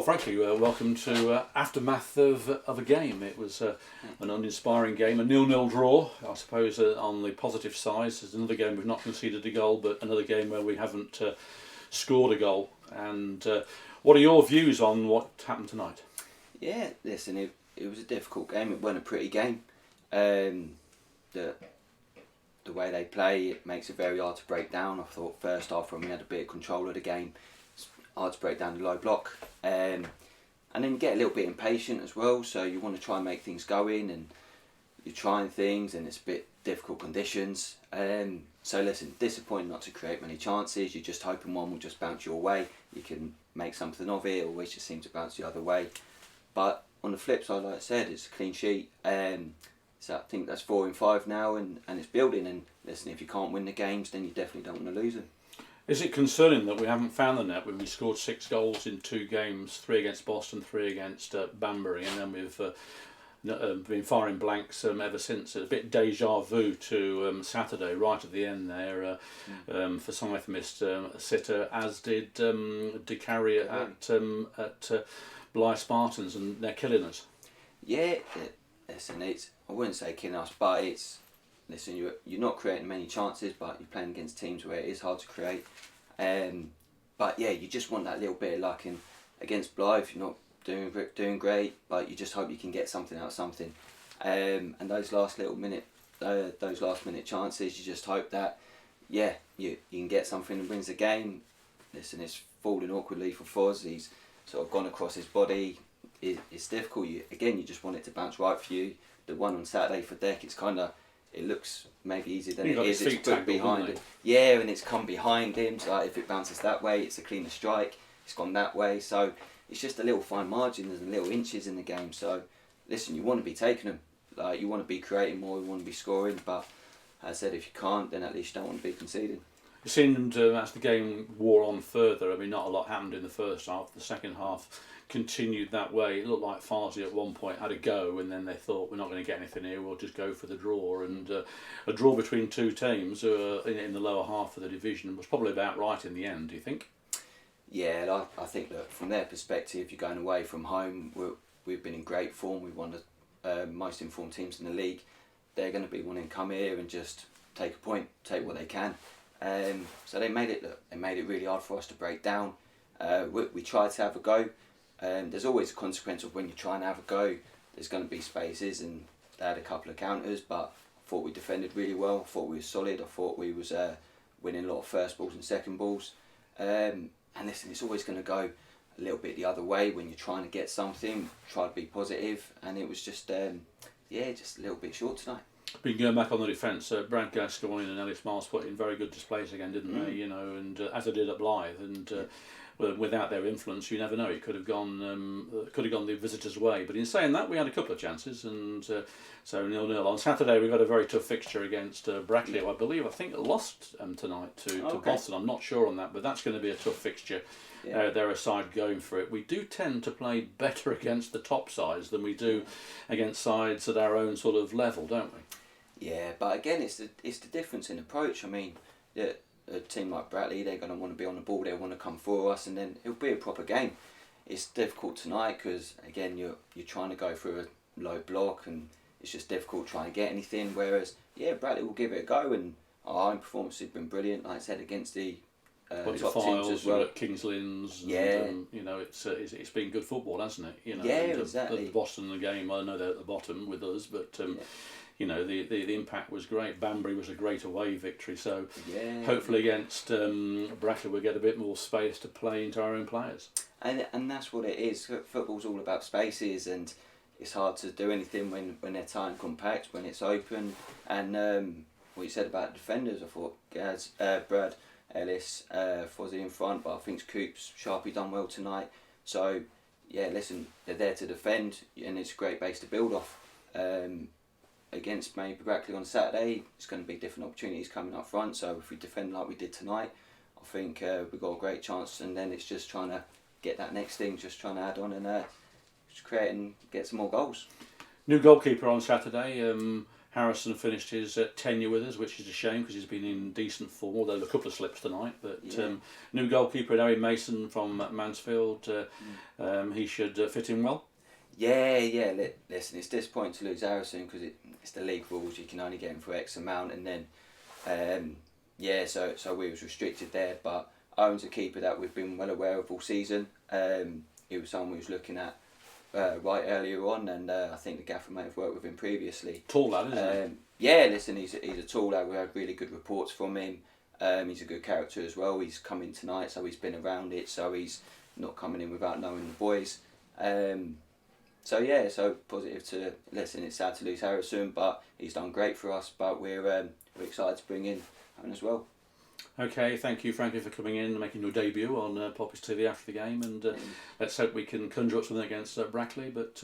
Frankie, welcome to aftermath of a game. It was an uninspiring game, a 0-0 draw. I suppose on the positive side, there's another game we've not conceded a goal, but another game where we haven't scored a goal. And what are your views on what happened tonight? Yeah, listen, it was a difficult game. It wasn't a pretty game. The way they play, it makes it very hard to break down. I thought first half when we had a bit of control of the game, it's hard to break down the low block. And then you get a little bit impatient as well, so you want to try and make things go in, and you're trying things and it's a bit difficult conditions. So listen, disappointing not to create many chances. You're just hoping one will just bounce your way. You can make something of it, always just seems to bounce the other way. But on the flip side, like I said, it's a clean sheet. So I think that's 4 in 5 now, and it's building. And listen, if you can't win the games, then you definitely don't want to lose them. Is it concerning that we haven't found the net when we scored 6 goals in 2 games, 3 against Boston, 3 against Banbury, and then we've been firing blanks ever since? It's a bit deja vu to Saturday, right at the end there, for Forsyth missed a sitter, as did De Carrier at Blythe Spartans, and they're killing us. Yeah, listen, I wouldn't say killing us, but listen, you're not creating many chances, but you're playing against teams where it is hard to create. But yeah, you just want that little bit of luck. And against Blythe, you're not doing great, but you just hope you can get something out of something. And those last minute chances, you just hope that you can get something and wins the game. Listen, it's falling awkwardly for Foz. He's sort of gone across his body. It's difficult. You just want it to bounce right for you. The one on Saturday for Deck, it looks maybe easier than it is. It's put behind him. Yeah, and it's come behind him. So if it bounces that way, it's a cleaner strike. It's gone that way. So it's just a little fine margins and little inches in the game. So listen, you want to be taking them. Like, you want to be creating more, you want to be scoring. But as I said, if you can't, then at least you don't want to be conceding. It seemed as the game wore on further, I mean, not a lot happened in the first half. The second half continued that way. It looked like Farsley at one point had a go, and then they thought, we're not going to get anything here, we'll just go for the draw. And a draw between 2 teams in the lower half of the division was probably about right in the end, do you think? Yeah, I think that from their perspective, you're going away from home. We've been in great form. We've won the most informed teams in the league. They're going to be wanting to come here and just take a point, take what they can. So they made it really hard for us to break down. We tried to have a go. There's always a consequence of when you're trying to have a go. There's going to be spaces, and they had a couple of counters, but I thought we defended really well. I thought we were solid. I thought we was winning a lot of first balls and second balls. And listen, it's always going to go a little bit the other way when you're trying to get something. Try to be positive, and it was just just a little bit short tonight. Been going back on the defence, Brad Gascoigne and Ellis Miles put in very good displays again, didn't they? You know, and as they did at Blythe, and without their influence, you never know. It could have gone the visitors' way. But in saying that, we had a couple of chances, and so 0-0. On Saturday, we got a very tough fixture against Brackley, who I think lost tonight to Boston. I'm not sure on that, but that's going to be a tough fixture. Yeah. They're a side going for it. We do tend to play better against the top sides than we do against sides at our own sort of level, don't we? Yeah, but again, it's the difference in approach. I mean, a team like Brackley, they're going to want to be on the ball, they want to come for us, and then it'll be a proper game. It's difficult tonight because, again, you're trying to go through a low block, and it's just difficult trying to get anything, whereas, Brackley will give it a go, and our own performance has been brilliant, like I said, against the top teams as well. At Kings Lynn's, and, it's been good football, hasn't it? You know, exactly. The Boston game, I know they're at the bottom with us, but you know, the impact was great. Banbury was a great away victory, so hopefully against Brackley we'll get a bit more space to play into our own players. And that's what it is. Football's all about spaces, and it's hard to do anything when they're tight and compact, when it's open. And what you said about the defenders, I thought Brad, Ellis, Fozzie in front, but I think Cooke's Sharpie done well tonight. So listen, they're there to defend, and it's a great base to build off. Against maybe Brackley on Saturday, it's going to be different opportunities coming up front. So if we defend like we did tonight, I think we've got a great chance. And then it's just trying to get that next thing, just trying to add on and just create and get some more goals. New goalkeeper on Saturday. Harrison finished his tenure with us, which is a shame because he's been in decent form, although a couple of slips tonight. But new goalkeeper Harry Mason from Mansfield, he should fit in well. Yeah. Listen, it's disappointing to lose Harrison because it's the league rules. You can only get him for X amount, and then so we was restricted there. But Owen's a keeper that we've been well aware of all season. He was someone we was looking at right earlier on, and I think the gaffer may have worked with him previously. Tall lad, isn't he? Yeah, listen, he's a tall lad. We had really good reports from him. He's a good character as well. He's come in tonight, so he's been around it. So he's not coming in without knowing the boys. So positive to listen. It's sad to lose Harrison, but he's done great for us. But we're excited to bring in Owen as well. Okay, thank you, Frankie, for coming in and making your debut on Poppy's TV after the game, and let's hope we can conjure up something against Brackley. But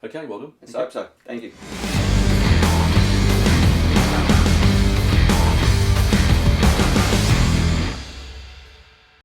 okay, well done. Let's hope so. Thank you.